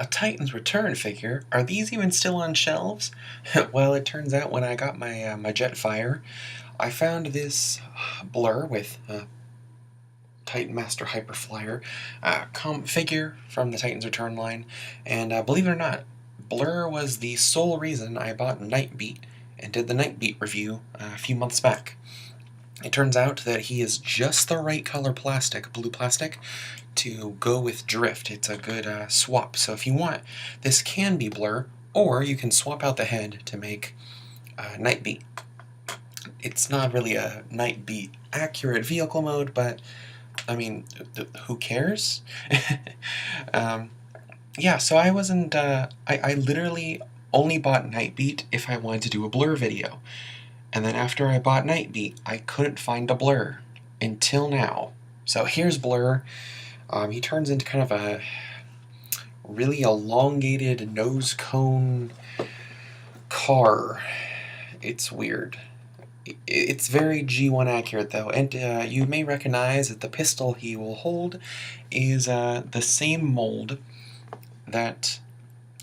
a Titans Return figure? Are these even still on shelves? Well, it turns out when I got my my Jetfire, I found this Blurr with Titan Master Hyperflyer figure from the Titans Return line, and believe it or not, Blurr was the sole reason I bought Nightbeat and did the Nightbeat review a few months back. It turns out that he is just the right color plastic, blue plastic, to go with Drift. It's a good swap. So if you want, this can be Blurr, or you can swap out the head to make Nightbeat. It's not really a Nightbeat accurate vehicle mode, but I mean, who cares? Yeah, so I wasn't, I literally only bought Nightbeat if I wanted to do a Blurr video. And then after I bought Nightbeat, I couldn't find a Blurr until now. So here's Blurr. He turns into kind of a really elongated nose cone car. It's weird. It's very G1 accurate though, and you may recognize that the pistol he will hold is the same mold that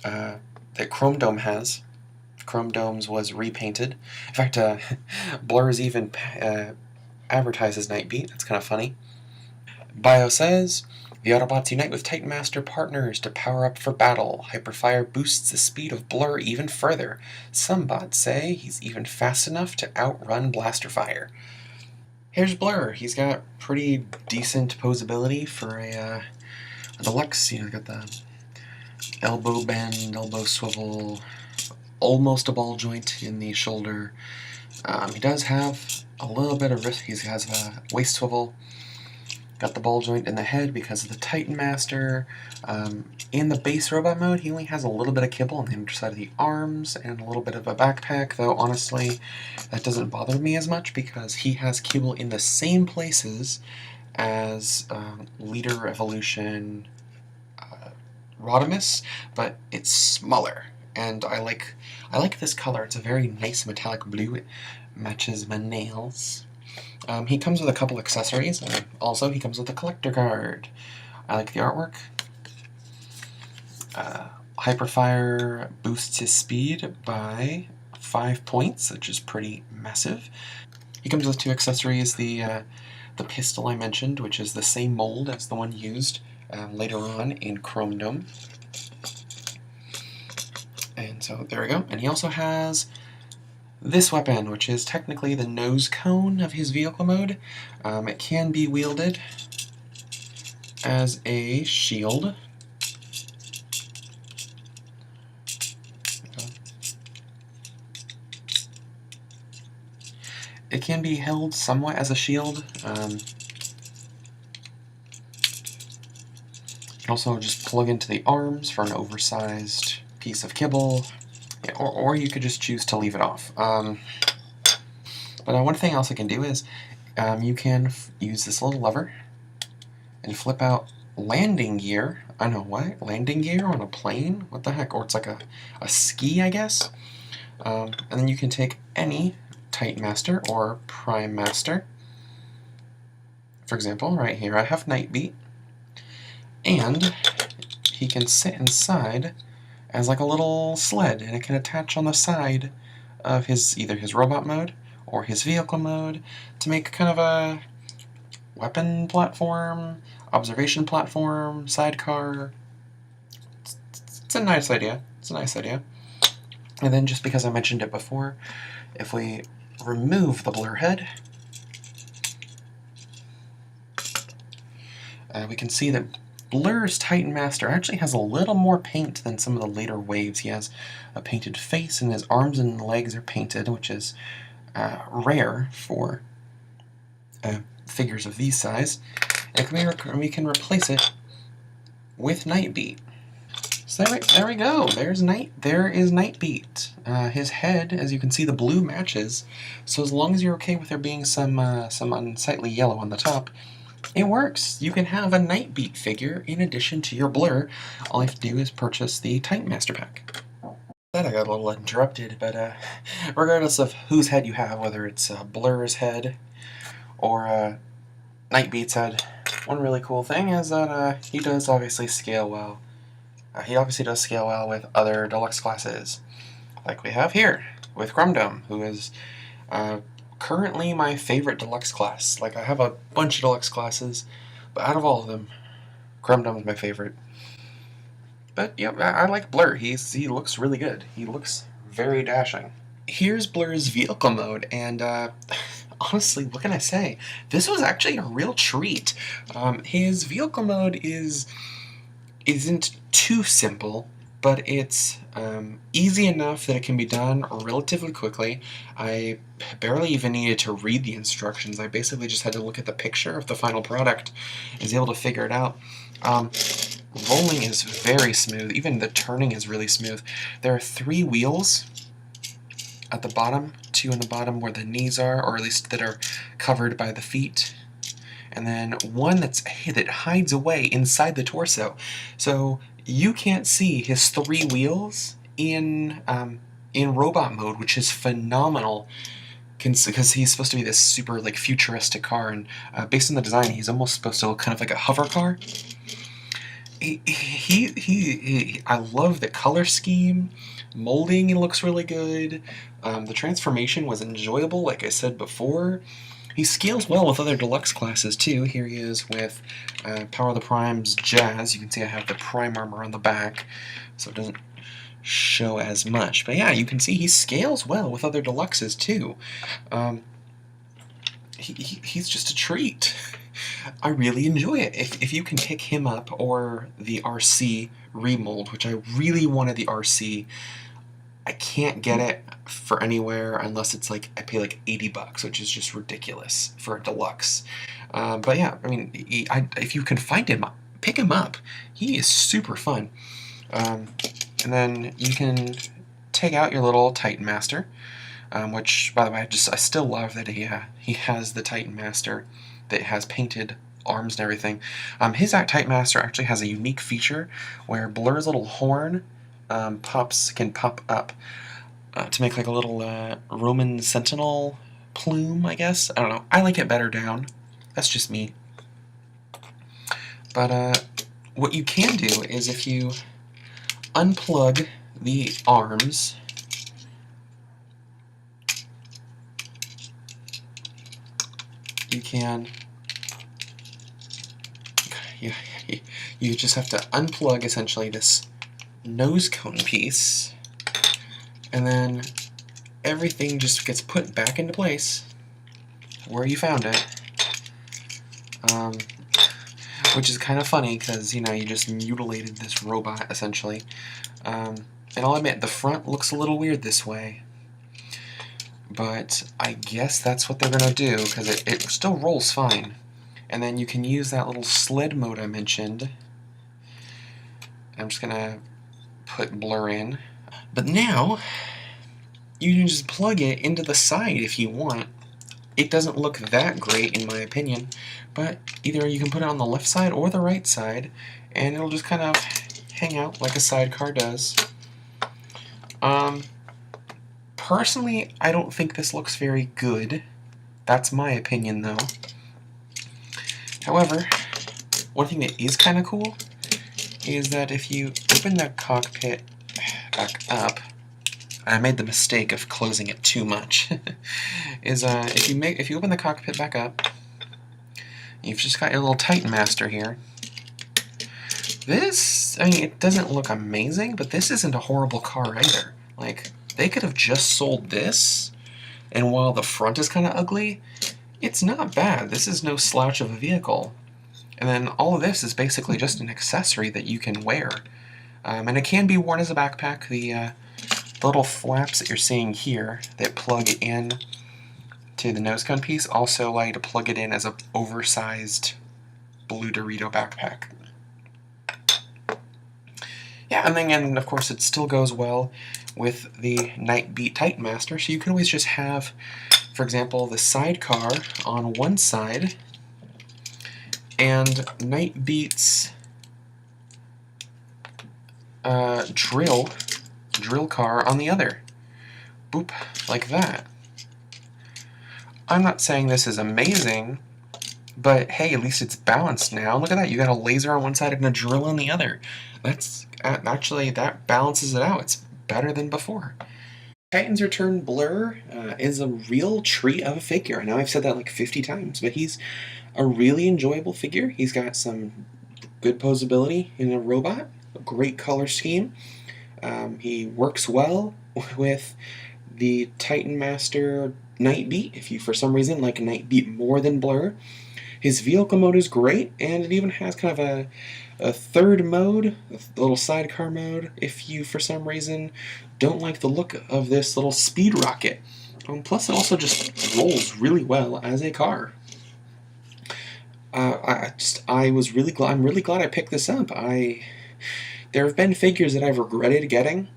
that Chrome Dome has. Chrome Dome's was repainted. In fact, Blurr's even advertises Nightbeat. That's kind of funny. Bio says, the Autobots unite with Titan Master partners to power up for battle. Hyperfire boosts the speed of Blurr even further. Some bots say he's even fast enough to outrun Blasterfire. Here's Blurr. He's got pretty decent posability for a deluxe. You know, got the elbow bend, elbow swivel, almost a ball joint in the shoulder. He does have a little bit of wrist. He has a waist swivel. Got the ball joint in the head because of the Titan Master. In the base robot mode, he only has a little bit of kibble on the underside of the arms and a little bit of a backpack, though honestly that doesn't bother me as much because he has kibble in the same places as Leader Evolution Rodimus, but it's smaller. And I like this color. It's a very nice metallic blue. It matches my nails. He comes with a couple accessories, and also he comes with a collector card. I like the artwork. Hyperfire boosts his speed by 5 points, which is pretty massive. He comes with two accessories, the pistol I mentioned, which is the same mold as the one used later on in Chrome Dome. And so there we go. And he also has this weapon, which is technically the nose cone of his vehicle mode. It can be wielded as a shield. It can be held somewhat as a shield. You can also just plug into the arms for an oversized piece of kibble. Or you could just choose to leave it off. But one thing else I can do is you can use this little lever and flip out landing gear. I know what? Landing gear on a plane? What the heck? Or it's like a ski, I guess. And then you can take any Titan Master or Prime Master. For example, right here I have Nightbeat. And he can sit inside as like a little sled, and it can attach on the side of either his robot mode or his vehicle mode to make kind of a weapon platform, observation platform, sidecar. It's a nice idea. It's a nice idea. And then just because I mentioned it before, if we remove the Blurr head, we can see that Blurr's Titan Master actually has a little more paint than some of the later waves. He has a painted face, and his arms and legs are painted, which is rare for figures of these size. And we can replace it with Nightbeat. So there we go. There is Nightbeat. His head, as you can see, the blue matches. So as long as you're okay with there being some unsightly yellow on the top, it works. You can have a Nightbeat figure in addition to your Blurr. All you have to do is purchase the Titan Master Pack. I got a little interrupted, but regardless of whose head you have, whether it's Blurr's head or Nightbeat's head, one really cool thing is that he does obviously scale well. He obviously does scale well with other deluxe classes, like we have here with Grumdom, who is currently my favorite deluxe class. Like, I have a bunch of deluxe classes, but out of all of them, Grumdom is my favorite. But yeah, I like Blurr. He looks really good. He looks very dashing. Here's Blurr's vehicle mode, and honestly, what can I say? This was actually a real treat. His vehicle mode isn't too simple, but it's easy enough that it can be done relatively quickly. I barely even needed to read the instructions. I basically just had to look at the picture of the final product and was able to figure it out. Rolling is very smooth. Even the turning is really smooth. There are 3 wheels at the bottom, 2 in the bottom where the knees are, or at least that are covered by the feet, and then 1 that hides away inside the torso. So you can't see his 3 wheels in robot mode, which is phenomenal, because he's supposed to be this super like futuristic car, and based on the design, he's almost supposed to look kind of like a hover car. I love the color scheme. Molding, it looks really good. The transformation was enjoyable, like I said before. He scales well with other deluxe classes too. Here he is with Power of the Prime's Jazz. You can see I have the Prime armor on the back, so it doesn't show as much. But yeah, you can see he scales well with other deluxes too. He's just a treat. I really enjoy it. If you can pick him up, or the RC remold, which I really wanted the RC, I can't get it for anywhere unless it's like I pay like $80, which is just ridiculous for a deluxe. But yeah, I mean, if you can find him, pick him up. He is super fun. And then you can take out your little Titan Master, which, by the way, I still love that he has the Titan Master that has painted arms and everything. His Titan Master actually has a unique feature where Blurr's little horn can pop up to make like a little Roman sentinel plume, I guess. I don't know. I like it better down. That's just me. But what you can do is, if you unplug the arms, you can... You just have to unplug, essentially, this nose cone piece, and then everything just gets put back into place where you found it, which is kind of funny because, you know, you just mutilated this robot, essentially. And I'll admit, the front looks a little weird this way, but I guess that's what they're going to do, because it still rolls fine. And then you can use that little sled mode I mentioned. I'm just going to put Blurr in. But now, you can just plug it into the side if you want. It doesn't look that great, in my opinion, but either you can put it on the left side or the right side, and it'll just kind of hang out like a sidecar does. Personally, I don't think this looks very good. That's my opinion, though. However, one thing that is kind of cool is that if you open the cockpit back up, I made the mistake of closing it too much, is if you open the cockpit back up, you've just got your little Titan Master here. This, I mean, it doesn't look amazing, but this isn't a horrible car either. Like, they could have just sold this, and while the front is kind of ugly, it's not bad. This is no slouch of a vehicle. And then all of this is basically just an accessory that you can wear. And it can be worn as a backpack. The little flaps that you're seeing here that plug in to the nose cone piece also allow you to plug it in as an oversized blue Dorito backpack. Yeah, and then of course it still goes well with the Nightbeat Titan Master, so you can always just have, for example, the sidecar on one side and Nightbeat's drill car on the other. Boop, like that. I'm not saying this is amazing, But hey, at least it's balanced now. Look at that. You got a laser on one side and a drill on the other. That's actually, that balances it out. It's better than before. Titans Return Blurr is a real treat of a figure. I know I've said that like 50 times, but he's a really enjoyable figure. He's got some good posability in a robot, a great color scheme. He works well with the Titan Master Nightbeat, if you for some reason like Nightbeat more than Blurr. His vehicle mode is great, and it even has kind of a third mode, a little sidecar mode, if you for some reason don't like the look of this little speed rocket. Plus, it also just rolls really well as a car. I was really glad. I'm really glad I picked this up. There have been figures that I've regretted getting.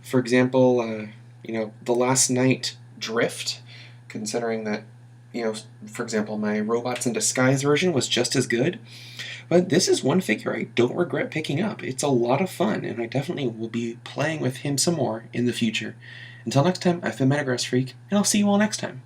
For example, the Last Night Drift, considering that, for example, my Robots in Disguise version was just as good. But this is one figure I don't regret picking up. It's a lot of fun, and I definitely will be playing with him some more in the future. Until next time, I've been Metagross Freak, and I'll see you all next time.